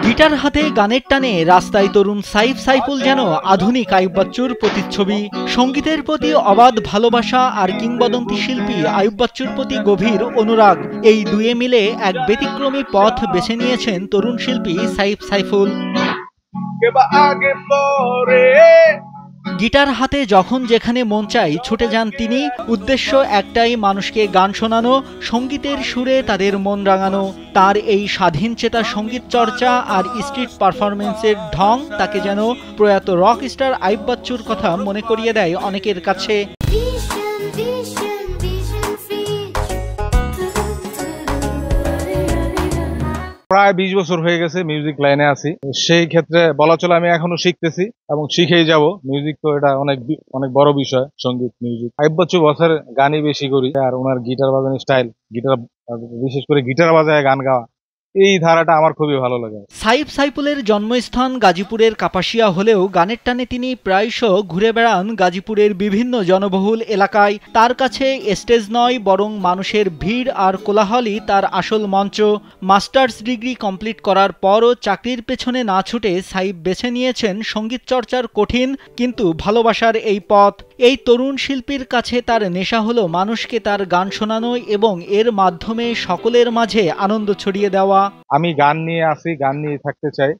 Guitar হাতে গানের টানে রাস্তায় তরুণ সাইফ সাইফুল যেন আধুনিক আইয়ুব বাচ্চুর প্রতিচ্ছবি। সঙ্গীতের প্রতি অবাধ ভালোবাসা আর কিংবদন্তি শিল্পী আইয়ুব বাচ্চুর প্রতি গভীর অনুরাগ, এই দুয়ে মিলে এক ব্যতিক্রমী পথ বেছে নিয়েছেন তরুণ শিল্পী সাইফ সাইফুল। গিটার হাতে যখন যেখানে মন চাই ছুটে যান তিনি। উদ্দেশ্য একটাই, মানুষকে গান শোনানো, সঙ্গীতের সুরে তাদের মন রাঙানো। তার এই স্বাধীন চেতা সঙ্গীত চর্চা আর স্ট্রিট পারফরমেন্সের ঢং তাকে যেন প্রয়াত রক স্টার আইয়ুব বাচ্চুর কথা মনে করিয়ে দেয় অনেকের কাছে। প্রায় 20 বছর হয়ে গেছে মিউজিক লাইনে আছি। সেই ক্ষেত্রে বলা চলে আমি এখনো শিখতেছি এবং শিখেই যাব। মিউজিক তো এটা অনেক বড় বিষয়, সঙ্গীত মিউজিক। আইয়ুব বাচ্চু বছর গানই বেশি করি, আর ওনার গিটার বাজানোর স্টাইল, গিটার বিশেষ করে গিটার বাজায় গান গাওয়া, এই ধারাটা আমার খুবই ভালো লাগে। সাইফ সাইফুলের জন্মস্থান গাজীপুরের কাপাসিয়া হলেও গানের টানে তিনি প্রায়শ ঘুরে বেড়ান গাজীপুরের বিভিন্ন জনবহুল এলাকায়। তার কাছে স্টেজ নয় বরং মানুষের ভিড় আর কোলাহলই তার আসল মঞ্চ। মাস্টার্স ডিগ্রি কমপ্লিট করার পরও চাকরির পেছনে না ছুটে সাইফ বেছে নিয়েছেন সঙ্গীত চর্চার কঠিন কিন্তু ভালোবাসার এই পথ। এই তরুণ শিল্পীর কাছে তার নেশা হলো মানুষকে তার গান শোনানো এবং এর মাধ্যমে সকলের মাঝে আনন্দ ছড়িয়ে দেওয়া। আমি গান নিয়ে আসি, গান নিয়ে থাকতে চাই,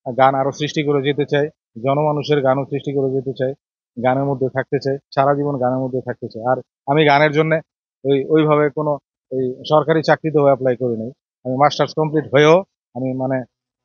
গান আরো সৃষ্টি করে যেতে চাই, জনমানুষের গানও সৃষ্টি করে যেতে চাই, গানের মধ্যে থাকতে চাই, সারা জীবন গানের মধ্যে থাকতে চাই। আর আমি গানের জন্য ওইভাবে কোনো সরকারি চাকরিতেও অ্যাপ্লাই করি নাই। আমি মাস্টার্স কমপ্লিট হয়েও আমি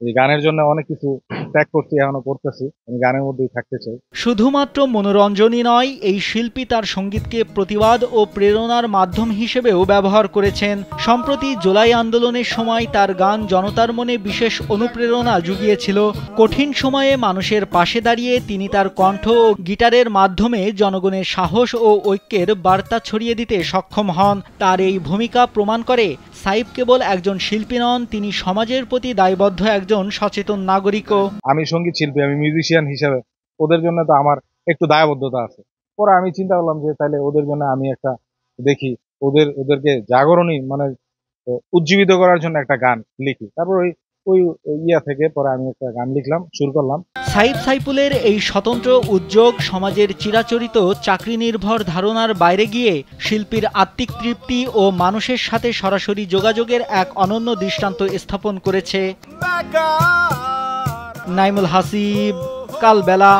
এই গানের জন্য অনেক কিছু ত্যাগ করছি, এখনো করতেছি। আমি গানের মধ্যেই থাকতে চাই। শুধুমাত্র মনোরঞ্জনই নয়, এই শিল্পী তার সঙ্গীতকে প্রতিবাদ ও প্রেরণার মাধ্যম হিসেবেও ব্যবহার করেছেন। সম্প্রতি জুলাই আন্দোলনের সময় তার গান জনতার মনে বিশেষ অনুপ্রেরণা জুগিয়েছিল। কঠিন সময়ে মানুষের পাশে দাঁড়িয়ে তিনি তার কণ্ঠ ও গিটারের মাধ্যমে জনগণের সাহস ও ঐক্যের বার্তা ছড়িয়ে দিতে সক্ষম হন। তার এই ভূমিকা প্রমাণ করে সাইফ কেবল একজন শিল্পী নন, তিনি সমাজের প্রতি দায়বদ্ধ একজন সচেতন নাগরিকও। আমি সঙ্গীত শিল্পী, আমি মিউজিশিয়ান হিসেবে ওদের জন্য তো আমার একটু দায়বদ্ধতা আছে। পরে আমি চিন্তা করলাম যে তাহলে ওদের জন্য আমি একটা দেখি, ওদেরকে জাগরণী উজ্জীবিত করার জন্য একটা গান লিখি। তারপর ওই ইয়া থেকে পরে আমি একটা গান লিখলাম, শুরু করলাম। সাইফ সাইফুলের এই স্বতন্ত্র উদ্যোগ সমাজের চিরাচরিত চাকরি নির্ভর ধারণার বাইরে গিয়ে শিল্পীর আত্মিক তৃপ্তি ও মানুষের সাথে সরাসরি যোগাযোগের এক অনন্য দৃষ্টান্ত স্থাপন করেছে। নাইমুল হাসিব, কালবেলা।